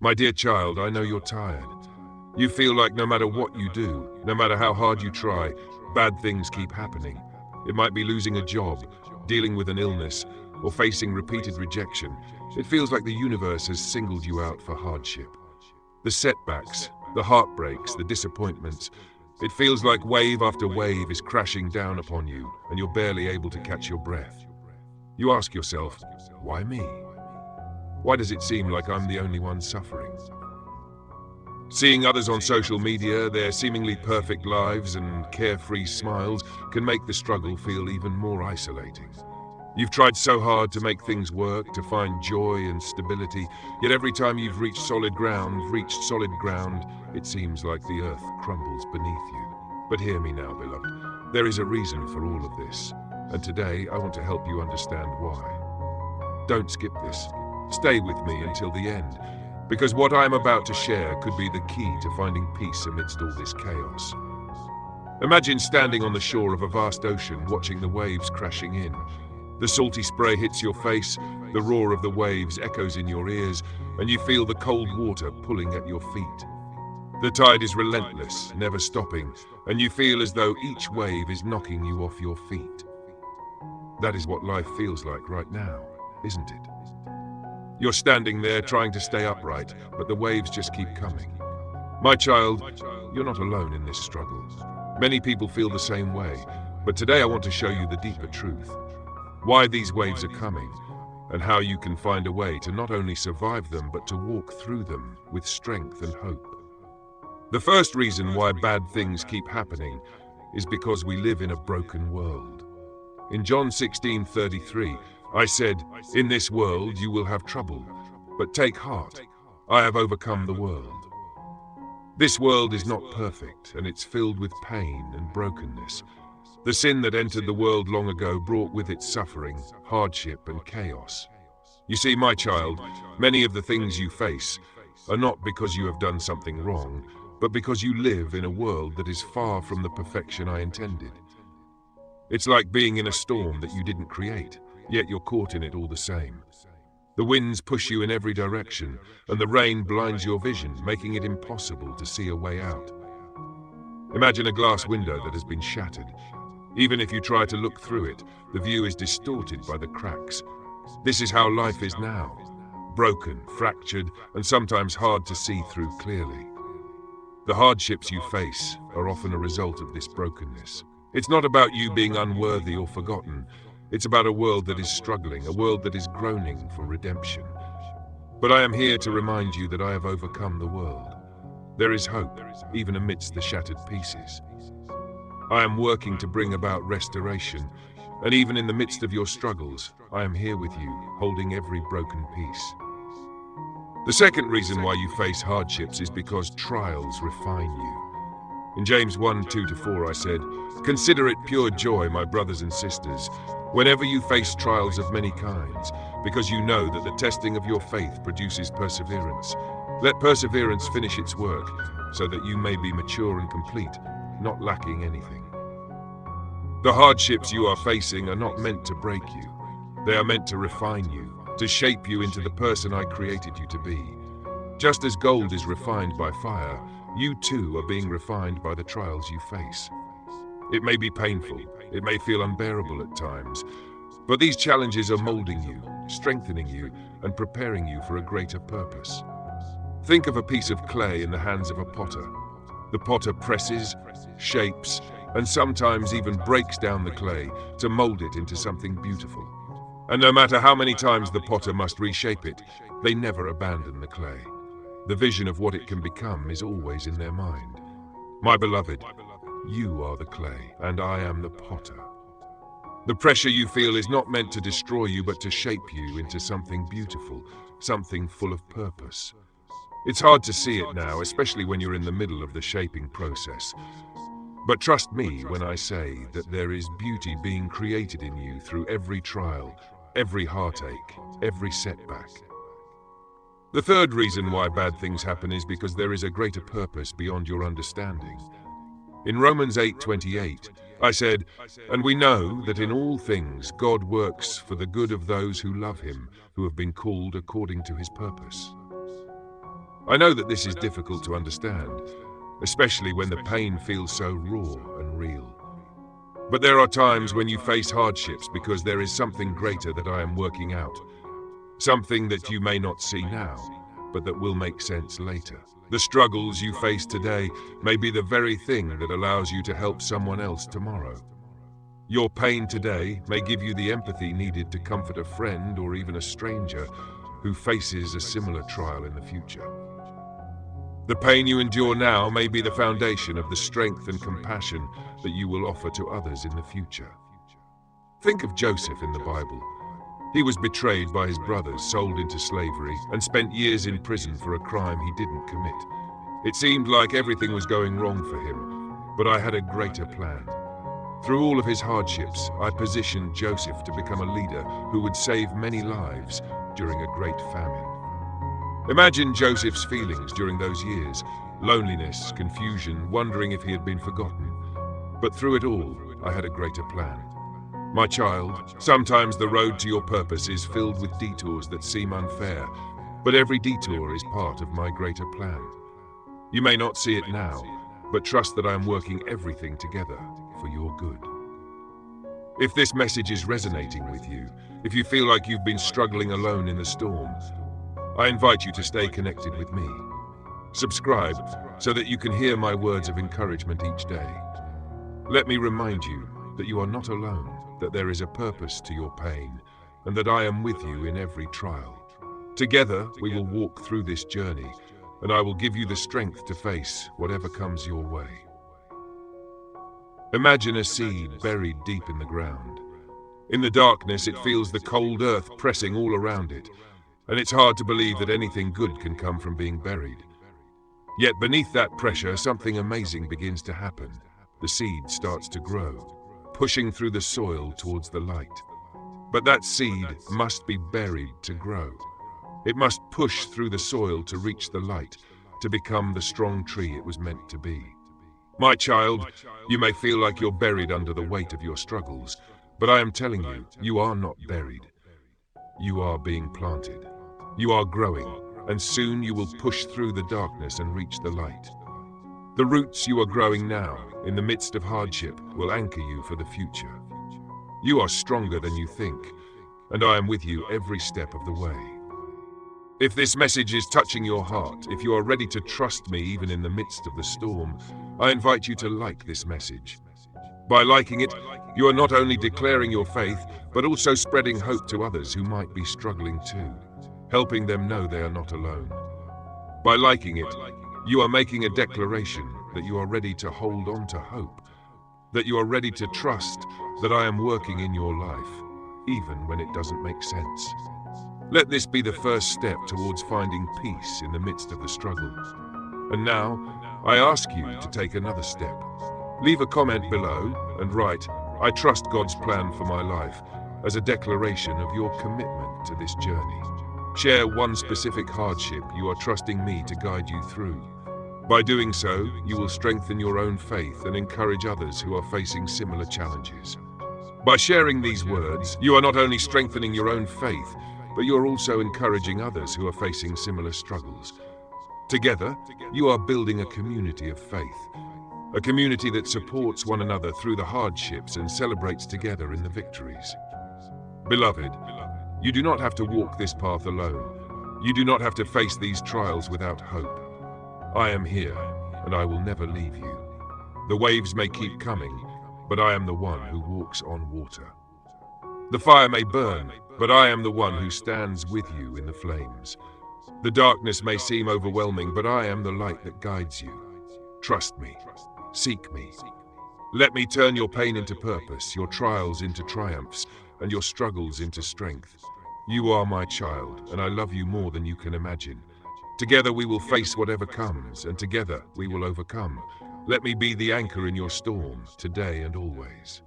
My dear child, I know you're tired. You feel like no matter what you do, no matter how hard you try, bad things keep happening. It might be losing a job, dealing with an illness, or facing repeated rejection. It feels like the universe has singled you out for hardship. The setbacks, the heartbreaks, the disappointments. It feels like wave after wave is crashing down upon you, and you're barely able to catch your breath. You ask yourself, why me? Why does it seem like I'm the only one suffering? Seeing others on social media, their seemingly perfect lives and carefree smiles can make the struggle feel even more isolating. You've tried so hard to make things work, to find joy and stability, yet every time you've reached solid ground, it seems like the earth crumbles beneath you. But hear me now, beloved. There is a reason for all of this, and today I want to help you understand why. Don't skip this. Stay with me until the end, because what I'm about to share could be the key to finding peace amidst all this chaos. Imagine standing on the shore of a vast ocean, watching the waves crashing in. The salty spray hits your face, the roar of the waves echoes in your ears, and you feel the cold water pulling at your feet. The tide is relentless, never stopping, and you feel as though each wave is knocking you off your feet. That is what life feels like right now, isn't it? You're standing there trying to stay upright, but the waves just keep coming. My child, you're not alone in this struggle. Many people feel the same way, but today I want to show you the deeper truth. Why these waves are coming, and how you can find a way to not only survive them, but to walk through them with strength and hope. The first reason why bad things keep happening is because we live in a broken world. In John 16:33, I said, "In this world you will have trouble, but take heart, I have overcome the world." This world is not perfect, and it's filled with pain and brokenness. The sin that entered the world long ago brought with it suffering, hardship, and chaos. You see, my child, many of the things you face are not because you have done something wrong, but because you live in a world that is far from the perfection I intended. It's like being in a storm that you didn't create, yet you're caught in it all the same. The winds push you in every direction, and the rain blinds your vision, making it impossible to see a way out. Imagine a glass window that has been shattered. Even if you try to look through it, the view is distorted by the cracks. This is how life is now. Broken, fractured, and sometimes hard to see through clearly. The hardships you face are often a result of this brokenness. It's not about you being unworthy or forgotten. It's about a world that is struggling, a world that is groaning for redemption. But I am here to remind you that I have overcome the world. There is hope, even amidst the shattered pieces. I am working to bring about restoration, and even in the midst of your struggles, I am here with you, holding every broken piece. The second reason why you face hardships is because trials refine you. In James 1:2-4, I said, "Consider it pure joy, my brothers and sisters, whenever you face trials of many kinds, because you know that the testing of your faith produces perseverance. Let perseverance finish its work, so that you may be mature and complete, not lacking anything." The hardships you are facing are not meant to break you. They are meant to refine you, to shape you into the person I created you to be. Just as gold is refined by fire, you too are being refined by the trials you face. It may be painful, it may feel unbearable at times, but these challenges are molding you, strengthening you, and preparing you for a greater purpose. Think of a piece of clay in the hands of a potter. The potter presses, shapes, and sometimes even breaks down the clay to mold it into something beautiful. And no matter how many times the potter must reshape it, they never abandon the clay. The vision of what it can become is always in their mind. My beloved, you are the clay, and I am the potter. The pressure you feel is not meant to destroy you, but to shape you into something beautiful, something full of purpose. It's hard to see it now, especially when you're in the middle of the shaping process. But trust me when I say that there is beauty being created in you through every trial, every heartache, every setback. The third reason why bad things happen is because there is a greater purpose beyond your understanding. In Romans 8:28, I said, "And we know that in all things God works for the good of those who love him, who have been called according to his purpose." I know that this is difficult to understand, especially when the pain feels so raw and real. But there are times when you face hardships because there is something greater that I am working out. Something that you may not see now, but that will make sense later. The struggles you face today may be the very thing that allows you to help someone else tomorrow. Your pain today may give you the empathy needed to comfort a friend or even a stranger who faces a similar trial in the future. The pain you endure now may be the foundation of the strength and compassion that you will offer to others in the future. Think of Joseph in the Bible. He was betrayed by his brothers, sold into slavery, and spent years in prison for a crime he didn't commit. It seemed like everything was going wrong for him, but I had a greater plan. Through all of his hardships, I positioned Joseph to become a leader who would save many lives during a great famine. Imagine Joseph's feelings during those years: loneliness, confusion, wondering if he had been forgotten. But through it all, I had a greater plan. My child, sometimes the road to your purpose is filled with detours that seem unfair, but every detour is part of my greater plan. You may not see it now, but trust that I am working everything together for your good. If this message is resonating with you, if you feel like you've been struggling alone in the storm, I invite you to stay connected with me. Subscribe so that you can hear my words of encouragement each day. Let me remind you that you are not alone, that there is a purpose to your pain, and that I am with you in every trial. Together, we will walk through this journey, and I will give you the strength to face whatever comes your way. Imagine a seed buried deep in the ground. In the darkness, it feels the cold earth pressing all around it, and it's hard to believe that anything good can come from being buried. Yet beneath that pressure, something amazing begins to happen. The seed starts to grow, pushing through the soil towards the light. But that seed must be buried to grow. It must push through the soil to reach the light, to become the strong tree it was meant to be. My child, you may feel like you're buried under the weight of your struggles, but I am telling you, you are not buried. You are being planted. You are growing, and soon you will push through the darkness and reach the light. The roots you are growing now, in the midst of hardship, will anchor you for the future. You are stronger than you think, and I am with you every step of the way. If this message is touching your heart, if you are ready to trust me even in the midst of the storm, I invite you to like this message. By liking it, you are not only declaring your faith, but also spreading hope to others who might be struggling too, helping them know they are not alone. By liking it, you are making a declaration that you are ready to hold on to hope, that you are ready to trust that I am working in your life, even when it doesn't make sense. Let this be the first step towards finding peace in the midst of the struggle. And now, I ask you to take another step. Leave a comment below and write, "I trust God's plan for my life," as a declaration of your commitment to this journey. Share one specific hardship you are trusting me to guide you through. By doing so, you will strengthen your own faith and encourage others who are facing similar challenges. By sharing these words, you are not only strengthening your own faith, but you are also encouraging others who are facing similar struggles. Together, you are building a community of faith, a community that supports one another through the hardships and celebrates together in the victories. Beloved, you do not have to walk this path alone. You do not have to face these trials without hope. I am here, and I will never leave you. The waves may keep coming, but I am the one who walks on water. The fire may burn, but I am the one who stands with you in the flames. The darkness may seem overwhelming, but I am the light that guides you. Trust me. Seek me. Let me turn your pain into purpose, your trials into triumphs, and your struggles into strength. You are my child, and I love you more than you can imagine. Together we will face whatever comes, and together we will overcome. Let me be the anchor in your storm, today and always.